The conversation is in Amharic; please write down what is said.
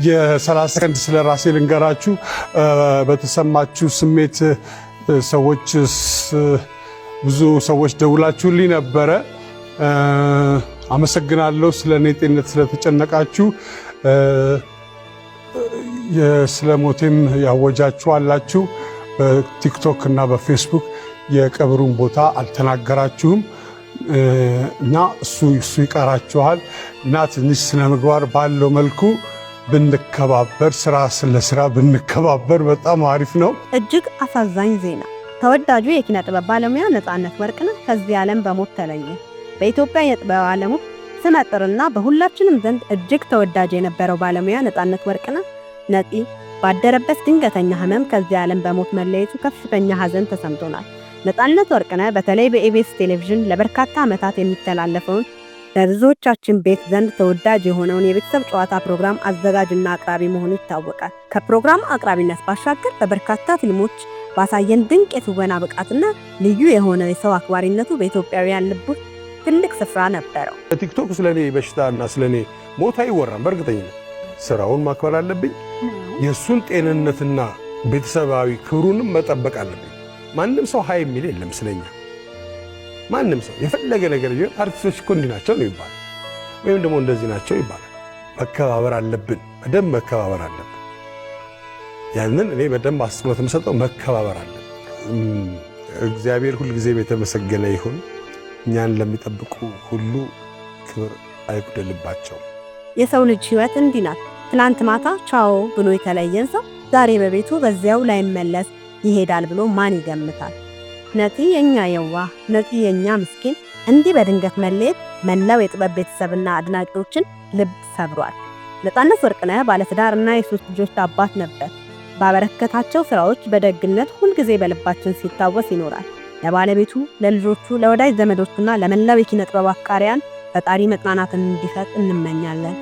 የ30 ሰከንድ ስለ ራሴ ልንገራችሁ። በተሰማችሁ ስሜት ሰዎች ብዙ ሰዎች ደውላችሁልኝ ነበረ። አመሰግናለሁ። ስለኔ ጤንነት ስለተጨነቃችሁ። ስለ ሞቴም ያወጃችሁ አላችሁ። በቲክቶክ እና በፌስቡክ የቀብሩን ቦታ አልተናገራችሁም እና እሱ ይቀራችኋል እና ትንሽ ስነ ምግባር ባለው መልኩ ብንከባበር፣ ስራ ለስራ ብንከባበር በጣም አሪፍ ነው። እጅግ አሳዛኝ ዜና። ተወዳጁ የኪነ ጥበብ ባለሙያ ነፃነት ወርቅነህ ከዚህ ዓለም በሞት ተለየ። በኢትዮጵያ የጥበብ ዓለም ስመጥርና በሁላችንም ዘንድ እጅግ ተወዳጅ የነበረው ባለሙያ ነፃነት ወርቅነህ ነፂ ባደረበት ድንገተኛ ህመም ከዚህ ዓለም በሞት መለየቱ ከፍተኛ ሐዘን ተሰምቶናል። ነፃነት ወርቅነህ በተለይ በኢቢኤስ ቴሌቪዥን ለበርካታ ዓመታት የሚተላለፈውን በብዙዎቻችን ቤት ዘንድ ተወዳጅ የሆነውን የቤተሰብ ጨዋታ ፕሮግራም አዘጋጅና አቅራቢ መሆኑ ይታወቃል። ከፕሮግራም አቅራቢነት ባሻገር በበርካታ ፊልሞች ባሳየን ድንቅ የትወና ብቃትና ልዩ የሆነ የሰው አክባሪነቱ በኢትዮጵያውያን ልብ ውስጥ ትልቅ ስፍራ ነበረው። በቲክቶክ ስለኔ በሽታና ስለኔ ሞት አይወራም። በእርግጠኝነት ስራውን ማክበር አለብኝ። የሱን ጤንነትና ቤተሰባዊ ክብሩንም መጠበቅ አለብኝ። ማንም ሰው ሀይ የሚል የለም ስለኛ። ማንም ሰው የፈለገ ነገር ቢሆን አርቲስቶች እኮ እንዲህ ናቸው ነው ይባላል፣ ወይም ደግሞ እንደዚህ ናቸው ይባላል። መከባበር አለብን፣ በደንብ መከባበር አለብን። ያንን እኔ በደንብ አስተምሮት የምሰጠው መከባበር አለብን። እግዚአብሔር ሁልጊዜ የተመሰገነ ይሁን። እኛን ለሚጠብቁ ሁሉ ክብር አይጉደልባቸው። የሰው ልጅ ህይወት እንዲህ ናት። ትናንት ማታ ቻው ብሎ የተለየን ሰው ዛሬ በቤቱ በዚያው ላይ መለስ ይሄዳል ብሎ ማን ይገምታል? ነፂ የኛ የዋህ፣ ነፂ የኛ ምስኪን እንዲህ በድንገት መለየት መላው የጥበብ ቤተሰብና አድናቂዎችን ልብ ሰብሯል። ነፃነት ወርቅነህ ባለትዳርና የሶስት ልጆች አባት ነበር። ባበረከታቸው ስራዎች በደግነት ሁልጊዜ በልባችን ሲታወስ ይኖራል። ለባለቤቱ፣ ለልጆቹ፣ ለወዳጅ ዘመዶቹና ለመላው የኪነ ጥበብ አፍቃሪያን ፈጣሪ መጽናናትን እንዲሰጥ እንመኛለን።